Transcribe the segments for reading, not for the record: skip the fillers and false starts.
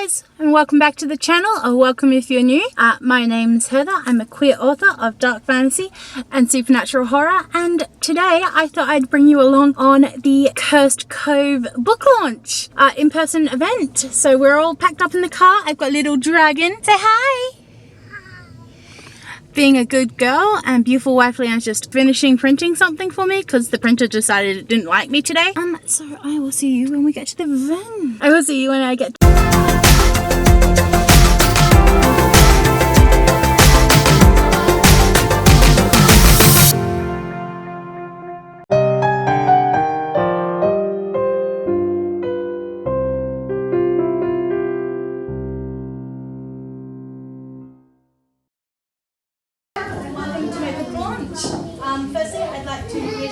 guys, and welcome back to the channel, or welcome if you're new. My name's Heather. I'm a queer author of dark fantasy and supernatural horror, and today I thought I'd bring you along on the Cursed Cove book launch in-person event. So we're all packed up in the car. I've got little Dragon. Say hi! Being a good girl, and beautiful wife Leanne's just finishing printing something for me because the printer decided it didn't like me today. So I will see you when we get to the event. I will see you when I get Firstly, I'd like to wish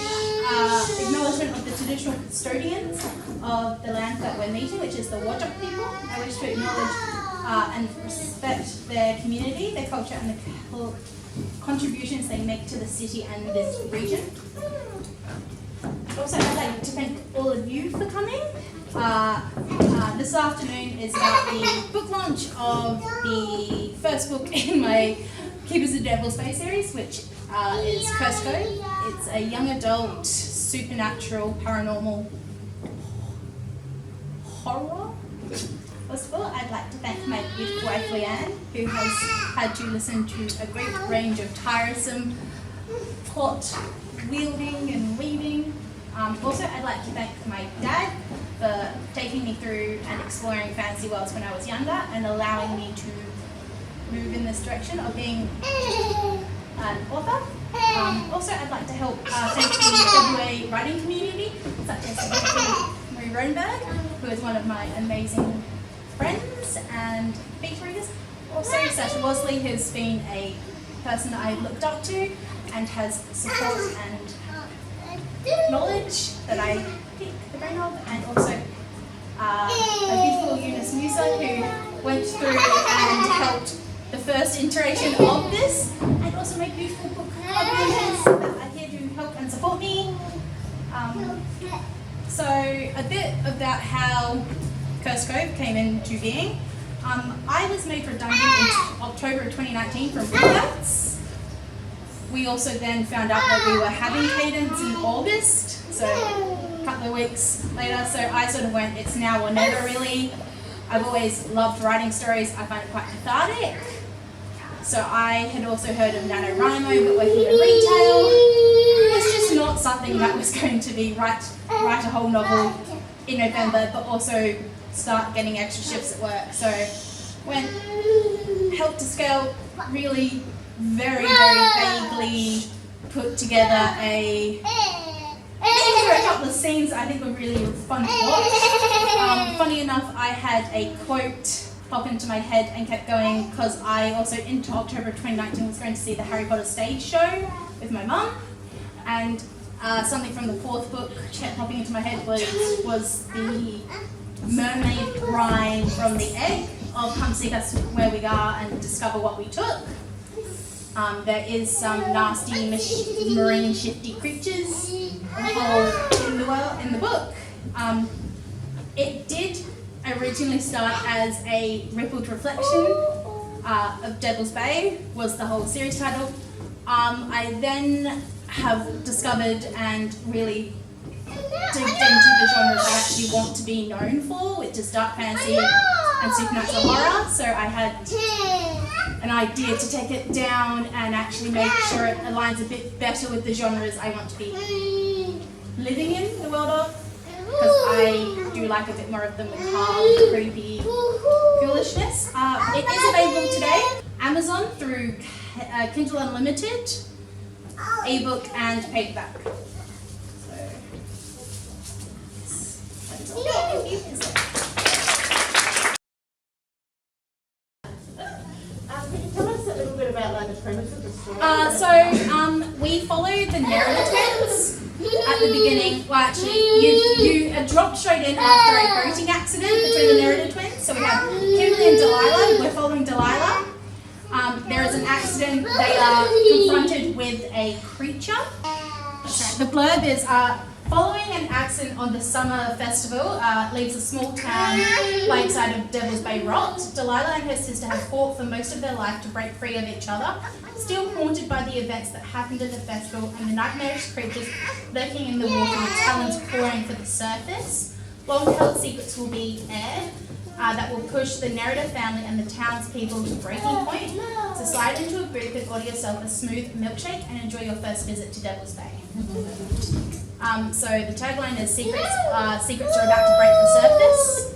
acknowledgement of the traditional custodians of the land that we're meeting, which is the Wajak people. I wish to acknowledge and respect their community, their culture, and the contributions they make to the city and this region. Also, I'd like to thank all of you for coming. This afternoon is about the book launch of the first book in my Keepers of Devil's Bay series, which is Cursed Cove. It's a young adult, supernatural, paranormal horror festival. I'd like to thank my beautiful wife Leanne, who has had to listen to a great range of tiresome plot wielding and reading. Also, I'd like to thank my dad for taking me through and exploring fantasy worlds when I was younger and allowing me to move in this direction of being an author. Also, I'd like to thank the WA writing community, such as Marie Rodenberg, who is one of my amazing friends and beat readers. Also, Sasha Wosley, who's been a person that I looked up to and has support and knowledge that I pick the brain of, and also a beautiful Eunice Musa, who went through and helped the first iteration of this, and also make beautiful book publishers that are here to help and support me. So a bit about how Cursed Cove came into being. I was made redundant in October of 2019 from Blurb. We also then found out that we were having cadence in August, so a couple of weeks later, so I sort of went, it's now or never really. I've always loved writing stories. I find it quite cathartic. So I had also heard of NaNoWriMo, but working in retail was just not something that was going to be write a whole novel in November, but also start getting extra shifts at work. So went, helped to scale, really very vaguely put together a couple of scenes I think were really fun to watch. Funny enough, I had a quote pop into my head and kept going because I also, into October of 2019, was going to see the Harry Potter stage show with my mum, and something from the fourth book kept popping into my head was the mermaid rhyme from the egg of come seek us where we are and discover what we took. There is some nasty marine shifty creatures involved in the book. It did originally start as a rippled reflection of Devil's Bay, was the whole series title. I then have discovered and really digged into the genres I actually want to be known for, which is dark fantasy and supernatural horror. So I had an idea to take it down and actually make sure it aligns a bit better with the genres I want to be living in the world of, because I do like a bit more of the macabre, creepy foolishness. It is available today, Amazon through Kindle Unlimited, ebook and paperback. So that's all. Thank you. Can you tell us a little bit about the premise of the story? We follow the Nerida twins at the beginning. Well, actually, you dropped straight in after a boating accident between the Nerida twins. So we have Kimberly and Delilah. We're following Delilah. There is an accident. They are confronted with a creature. The blurb is following having an accent on the summer festival leaves a small town lakeside of Devil's Bay rot. Delilah and her sister have fought for most of their life to break free of each other, still haunted by the events that happened at the festival and the nightmarish creatures lurking in the water with talons clawing for the surface. Long-held secrets will be aired that will push the narrative family and the townspeople to breaking point. So slide into a booth and order yourself a smooth milkshake and enjoy your first visit to Devil's Bay. So the tagline is secrets are about to break the surface.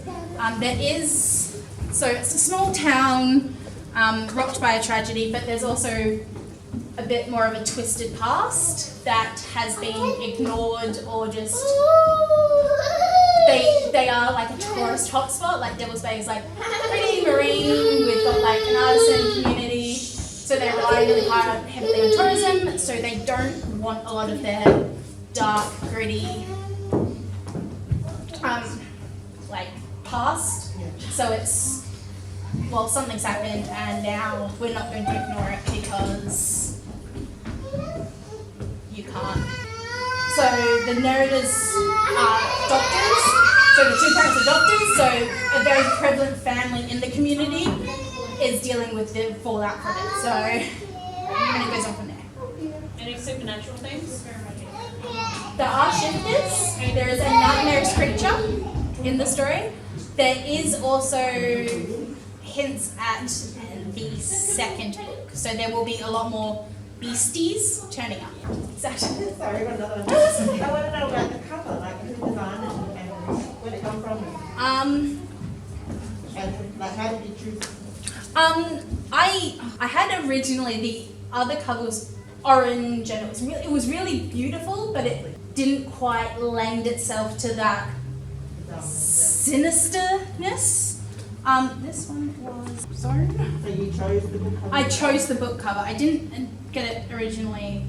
So it's a small town rocked by a tragedy, but there's also a bit more of a twisted past that has been ignored or just they are like a tourist hotspot. Like Devil's Bay is like pretty marine. We've got like an artisan community, so they rely really heavily on tourism. So they don't want a lot of their dark, gritty, like past. So it's, well, something's happened and now we're not going to ignore it because you can't. So the narrators are doctors, so the two parents are doctors, so a very prevalent family in the community is dealing with the fallout from it. So, and it goes on from there. Any supernatural things? There are shifters. There is a nightmarish creature in the story. There is also hints at the second book. So there will be a lot more beasties turning up. Exactly. Sorry, I've got another one. I want to know about the cover, like who designed it and where it come from. And like how did you choose it? I had originally the other cover was orange and it was really beautiful, but it didn't quite lend itself to that sinisterness. This one was Zone. So you chose the book cover? I chose the book cover. I didn't get it originally.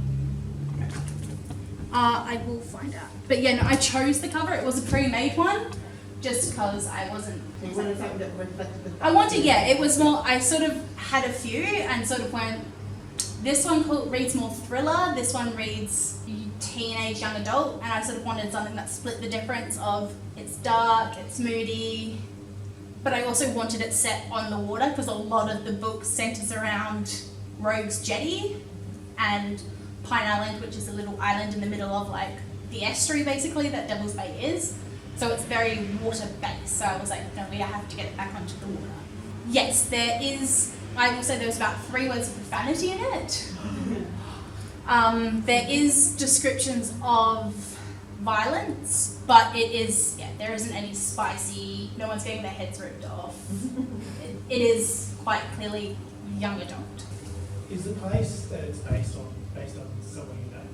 I will find out. But yeah, no, I chose the cover. It was a pre-made one, just because I wasn't. So you wanted something that reflected the. I wanted, yeah. It was more. I sort of had a few and sort of went. This one reads more thriller. This one reads teenage, young adult, and I sort of wanted something that split the difference of it's dark, it's moody, but I also wanted it set on the water because a lot of the book centers around Rogue's Jetty and Pine Island, which is a little island in the middle of like the estuary basically that Devil's Bay is. So it's very water based. So I was like, no, we have to get it back onto the water. Yes, there is. I will say there's about 3 words of profanity in it. There is descriptions of violence, but it is, yeah, there isn't any spicy, no one's getting their heads ripped off. It is quite clearly young adult. Is the place that it's based on somewhere you know?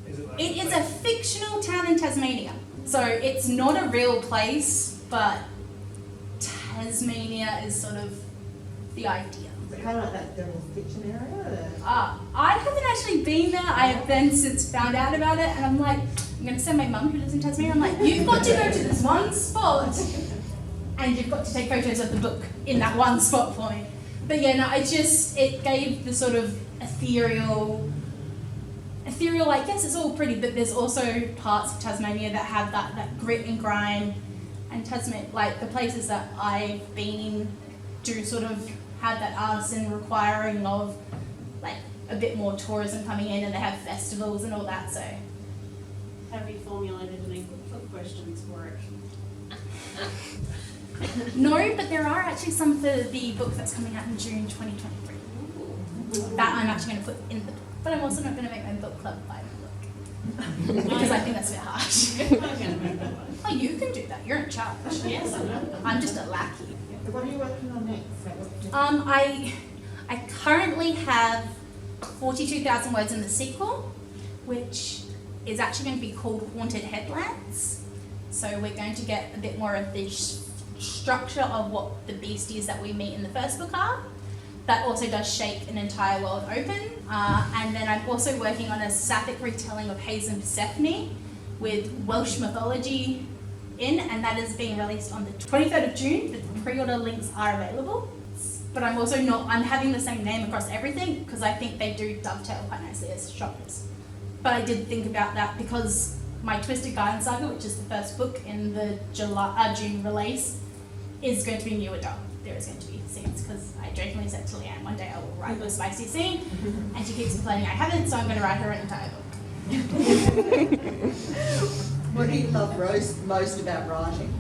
Is it like It is a fictional town in Tasmania. So it's not a real place, but Tasmania is sort of the idea. Kind of like that Devil's Fiction area? I haven't actually been there. I have then since found out about it, and I'm like, I'm going to send my mum who lives in Tasmania. I'm like, you've got to go to this one spot, and you've got to take photos of the book in that one spot for me. But yeah, no, it gave the sort of ethereal, like, yes, it's all pretty, but there's also parts of Tasmania that have that grit and grime, and Tasmania, like the places that I've been do sort of have that artisan requiring of like a bit more tourism coming in, and they have festivals and all that. So have you formulated any book questions for it? no, but there are actually some for the book that's coming out in June 2023 that I'm actually going to put in the book, but I'm also not going to make my book club buy the book because I think that's a bit harsh. I'm going to make that one. Oh, you can do that, you're in charge. Yes, I know. I'm just a lackey. So what are you working on next? I currently have 42,000 words in the sequel, which is actually going to be called Haunted Headlands. So we're going to get a bit more of the structure of what the beasties that we meet in the first book are. That also does shake an entire world open. And then I'm also working on a sapphic retelling of Hades and Persephone with Welsh mythology in, and that is being released on the 23rd of June. The pre-order links are available. But I'm having the same name across everything because I think they do dovetail quite nicely as genres. But I did think about that because my Twisted Garden Saga, which is the first book in the June release, is going to be new adult. There is going to be scenes, because I jokingly said to Leanne one day I will write a spicy scene, and she keeps complaining I haven't, so I'm going to write her an entire book. What do you love most about writing?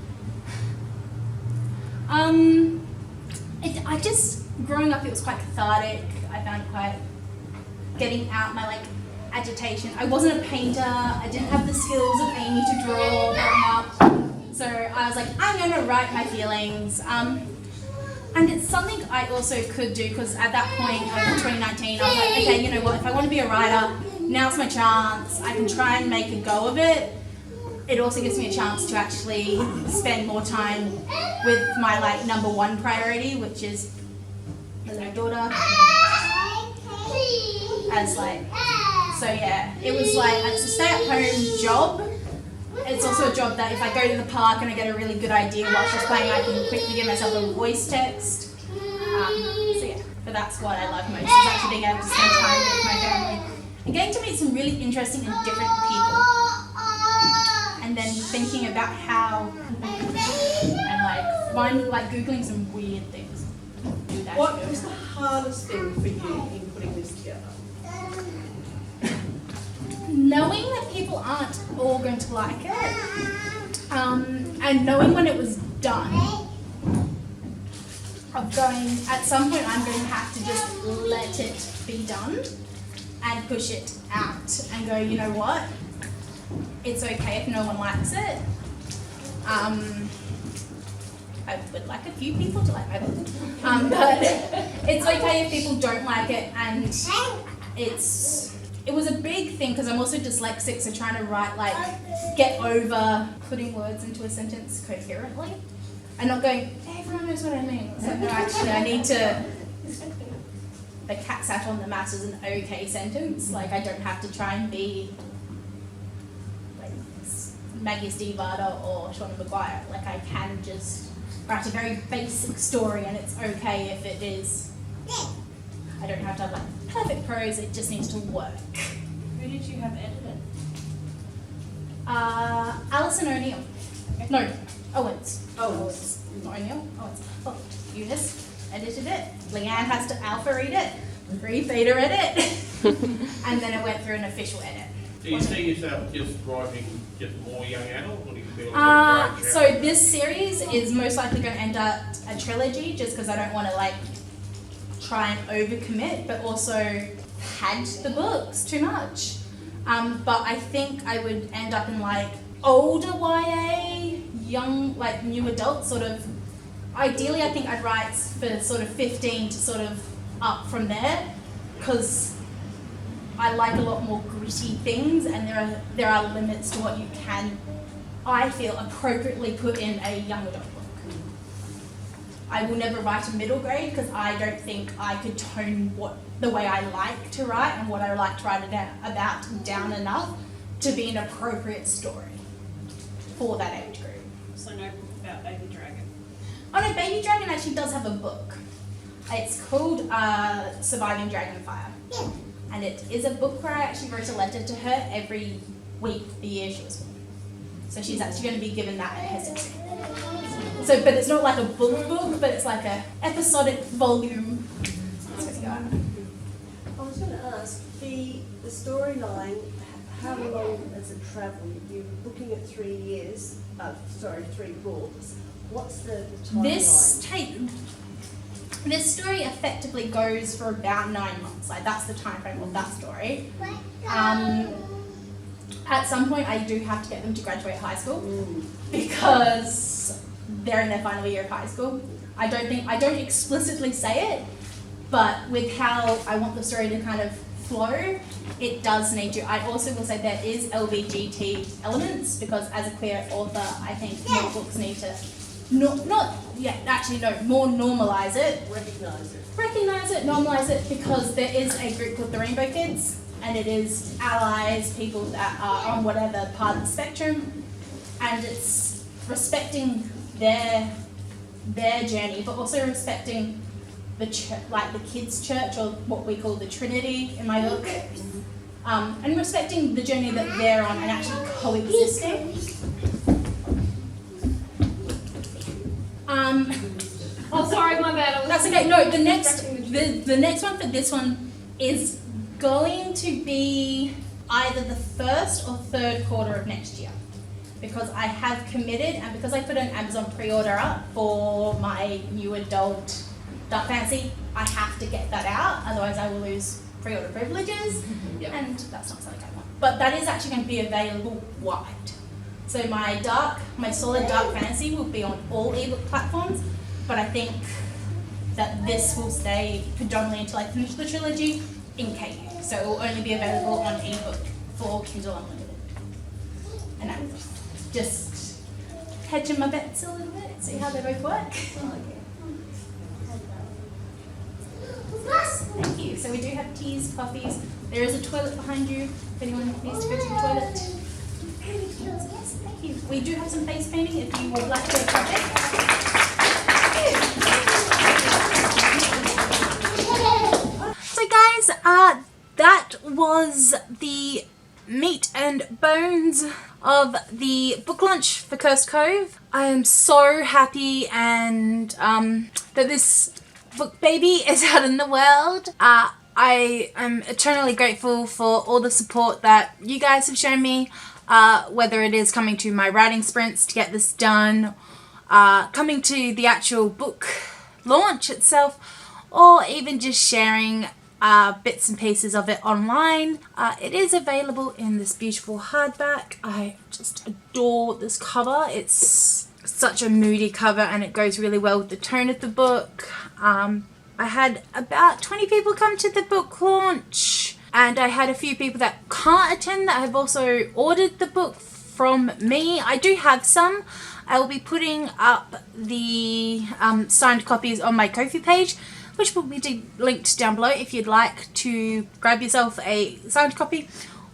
I just, growing up, it was quite cathartic. I found it quite getting out my agitation. I wasn't a painter. I didn't have the skills of Amy to draw growing up. So I was like, I'm going to write my feelings. And it's something I also could do, because at that point, in 2019, I was like, okay, you know what, if I want to be a writer, now's my chance. I can try and make a go of it. It also gives me a chance to actually spend more time with my number one priority, which is my daughter. So yeah, it was it's a stay-at-home job. It's also a job that if I go to the park and I get a really good idea while she's playing, I can quickly give myself a voice text. So yeah, but that's what I love most, is actually being able to spend time with my family and getting to meet some really interesting and different people. And then thinking about how, and Googling some weird things. Do that. What was the hardest thing for you in putting this together? Knowing that people aren't all going to like it, and knowing when it was done, of going, at some point I'm going to have to just let it be done and push it out and go, you know what, it's okay if no one likes it. I would like a few people to like my book, but it's okay if people don't like it, and it was a big thing because I'm also dyslexic, so trying to write, get over putting words into a sentence coherently and not going, everyone knows what I mean. It's no, actually, I need to, the cat sat on the mat is an okay sentence. I don't have to try and be Maggie Stiefvater or Shauna Maguire. I can just write a very basic story, and it's okay if it is. I don't have to have perfect prose, it just needs to work. Who did you have edited? Alison O'Neill. No, Owens. Owens. Not O'Neill, Owens. Oh, Eunice edited it. Leanne has to alpha read it, beta edit, and then it went through an official edit. Do you see yourself just writing just more young adult, or do you feel like it's So this series is most likely going to end up a trilogy, just because I don't want to try and overcommit, but also pad the books too much. But I think I would end up in older YA, young, new adult sort of. Ideally, I think I'd write for sort of 15 to sort of up from there, because I like a lot more gritty things, and there are limits to what you can, I feel, appropriately put in a young adult book. I will never write a middle grade because I don't think I could tone the way I like to write and what I like to write down enough to be an appropriate story for that age group. So no book about Baby Dragon. Oh no, Baby Dragon actually does have a book. It's called Surviving Dragonfire. Yeah. And it is a book where I actually wrote a letter to her every week the year she was born. So she's actually going to be given that at her 6th. So, but it's not like a book, but it's like a episodic volume. That's what's going on. I was going to ask, the storyline, how long has it travelled? You're looking at 3 years, 3 books. What's the timeline? This story effectively goes for about 9 months. That's the time frame of that story. At some point, I do have to get them to graduate high school because they're in their final year of high school. I don't explicitly say it, but with how I want the story to kind of flow, it does need to. I also will say there is LBGT elements, because as a queer author, I think more books need to more normalise it. Recognise it, normalise it, because there is a group called the Rainbow Kids, and it is allies, people that are on whatever part of the spectrum, and it's respecting their journey, but also respecting the church, the kids' church, or what we call the Trinity in my book. and respecting the journey that they're on and actually coexisting. Oh, sorry, my bad. That's okay. No, the next one for this one is going to be either the first or third quarter of next year, because I have committed, and because I put an Amazon pre-order up for my new adult dark fantasy, I have to get that out, otherwise I will lose pre-order privileges, and that's not something I want. But that is actually going to be available wide. So my solid dark fantasy will be on all ebook platforms, but I think that this will stay predominantly until I finish the trilogy in KU. So it will only be available on ebook for Kindle Unlimited. And I'm just hedging my bets a little bit, see how they both work. Thank you. So we do have teas, coffees. There is a toilet behind you if anyone needs to go to the toilet. Yes, thank you. We do have some face painting if you would like to partake. So guys, that was the meat and bones of the book launch for Cursed Cove. I am so happy and that this book baby is out in the world. I am eternally grateful for all the support that you guys have shown me, whether it is coming to my writing sprints to get this done, coming to the actual book launch itself, or even just sharing bits and pieces of it online. It is available in this beautiful hardback. I just adore this cover. It's such a moody cover and it goes really well with the tone of the book. I had about 20 people come to the book launch, and I had a few people that can't attend that have also ordered the book from me. I do have some. I will be putting up the signed copies on my Ko-fi page, which will be linked down below if you'd like to grab yourself a signed copy,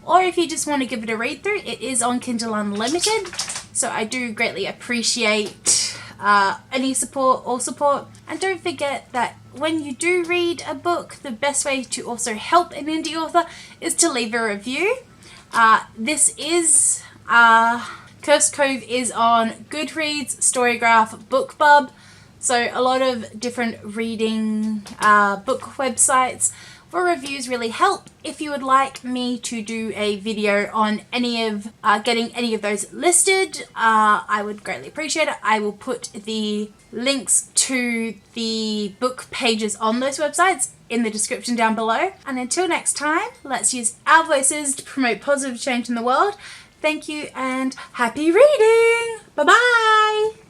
or if you just want to give it a read through. It is on Kindle Unlimited, so I do greatly appreciate any support or support. And don't forget that when you do read a book, the best way to also help an indie author is to leave a review. This is Cursed Cove is on Goodreads, Storygraph, BookBub, so a lot of different reading book websites where reviews really help. If you would like me to do a video on any of getting any of those listed, I would greatly appreciate it. I will put the links to the book pages on those websites in the description down below. And until next time, let's use our voices to promote positive change in the world. Thank you and happy reading! Bye bye!